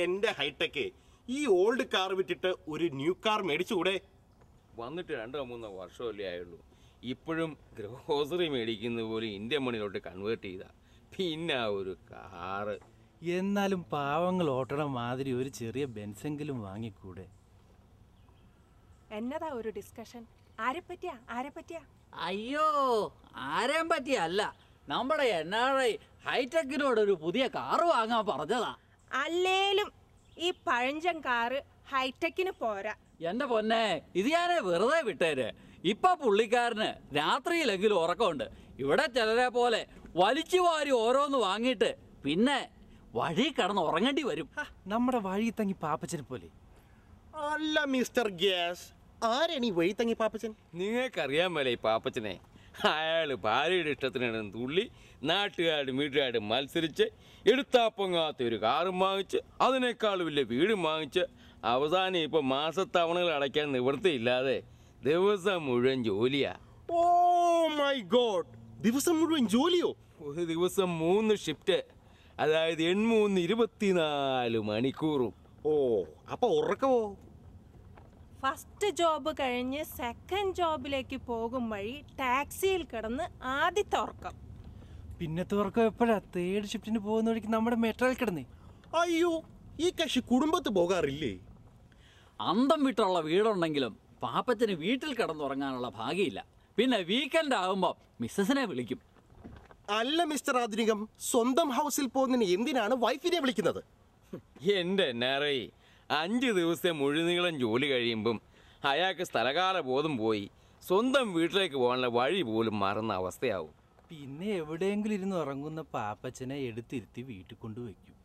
എന്റെ ഹൈടെക്ക്, ഈ old car വിറ്റിട്ട് ഒരു ന്യൂ കാർ മേടിച്ചുകൂടെ? വന്നിട്ട് 2-3 വർഷമല്ലേ ആയുള്ളൂ. ഇപ്പോഴും ഗ്രോസറി മേടിക്കുന്ന പോലും ഇന്ത്യൻ മണിയിലോട്ട് കൺവേർട്ട് ചെയ്ത പിന്നെ ഒരു കാറ്. എന്നാലും പാവങ്ങൾ ഓട്ടണ മാതിരി ഒരു ചെറിയ ബെൻസെങ്കിലും വാങ്ങിക്കൂടെ? എന്നതാ ഒരു ഡിസ്കഷൻ? ആരെ പറ്റിയാ? അയ്യോ, ആരെയും പറ്റിയല്ല. നമ്മുടെ NRI ഹൈടെക്കിനോടൊരു പുതിയ കാറ് വാങ്ങാൻ പറഞ്ഞതാ. അല്ലേലും ഈ പഴഞ്ചൻ കാറ് ഹൈടെക്കിന് പോരാ. എന്റെ പൊന്നെ, ഇത് ഞാനേ വെറുതെ വിട്ടേര്. ഇപ്പൊ പുള്ളിക്കാരന് രാത്രിയിലെങ്കിലും ഉറക്കമുണ്ട്. ഇവിടെ ചിലരെ പോലെ വലിച്ചു വാരി ഓരോന്ന് വാങ്ങിയിട്ട് പിന്നെ വഴി കിടന്ന് ഉറങ്ങേണ്ടി വരും. നമ്മുടെ വഴി തങ്ങി പാപ്പച്ചനെ പോലെ. അല്ല മിസ്റ്റർ ഗ്യാസ്, ആരാണ് ഈ വഴി തങ്ങി പാപ്പച്ചൻ? നിങ്ങൾക്കറിയാൻ മേലെ ഈ പാപ്പച്ചനെ. അയാൾ ഭാര്യയുടെ ഇഷ്ടത്തിനാണ് തുള്ളി നാട്ടുകാരും വീട്ടുകാരും മത്സരിച്ച് എടുത്താപ്പൊങ്ങാത്ത ഒരു കാറും വാങ്ങിച്ച് അതിനേക്കാൾ വലിയ വീടും വാങ്ങിച്ച് അവസാനം ഇപ്പോൾ മാസത്തവണകൾ അടയ്ക്കാൻ നിവൃത്തിയില്ലാതെ ദിവസം മുഴുവൻ ജോലിയാ. ഓ മൈ ഗോഡ്, ദിവസം മുഴുവൻ ജോലിയോ? ഒരു ദിവസം 3 ഷിഫ്റ്റ്, അതായത് 24 മണിക്കൂറും. ഓ, അപ്പൊ ഉറക്കമോ? ഫസ്റ്റ് ജോബ് കഴിഞ്ഞ് സെക്കൻഡ് ജോബിലേക്ക് പോകും വഴി ടാക്സിയിൽ കിടന്ന് ആദ്യത്തെ ഉറക്കം. പിന്നത്തെ ഉറക്കം എപ്പോഴാ? 3rd ഷിഫ്റ്റിന് പോകുന്ന വഴിക്ക് നമ്മുടെ മെട്രോയിൽ കിടന്നേ. അയ്യോ, ഈ കക്ഷി കുടുംബത്ത് പോകാറില്ലേ? അന്തം വിട്ടുള്ള വീടുണ്ടെങ്കിലും പാപ്പച്ചന് വീട്ടിൽ കിടന്നുറങ്ങാനുള്ള ഭാഗ്യമില്ല. പിന്നെ വീക്കെൻഡ് ആകുമ്പോൾ മിസ്സസിനെ വിളിക്കും. അല്ല മിസ്റ്റർ ആധുനികം, സ്വന്തം ഹൗസിൽ പോകുന്നതിന് എന്തിനാണ് വൈഫിനെ വിളിക്കുന്നത്? എൻ്റെ NRI 5 ദിവസത്തെ മുഴുനീളം ജോലി കഴിയുമ്പം അയാൾക്ക് സ്ഥലകാല ബോധം പോയി സ്വന്തം വീട്ടിലേക്ക് പോകാനുള്ള വഴി പോലും മറന്ന അവസ്ഥയാവും. പിന്നെ എവിടെയെങ്കിലും ഇരുന്ന് ഉറങ്ങുന്ന പാപ്പച്ചനെ എടുത്തിരുത്തി വീട്ടിൽ കൊണ്ടുവയ്ക്കും.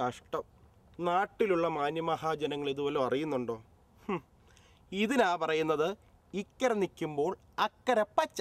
കഷ്ടം. നാട്ടിലുള്ള മാന്യമഹാജനങ്ങൾ ഇതുപോലെ അറിയുന്നുണ്ടോ? ഇതിനാ പറയുന്നത് ഇക്കരെ നിൽക്കുമ്പോൾ അക്കരെ പച്ച.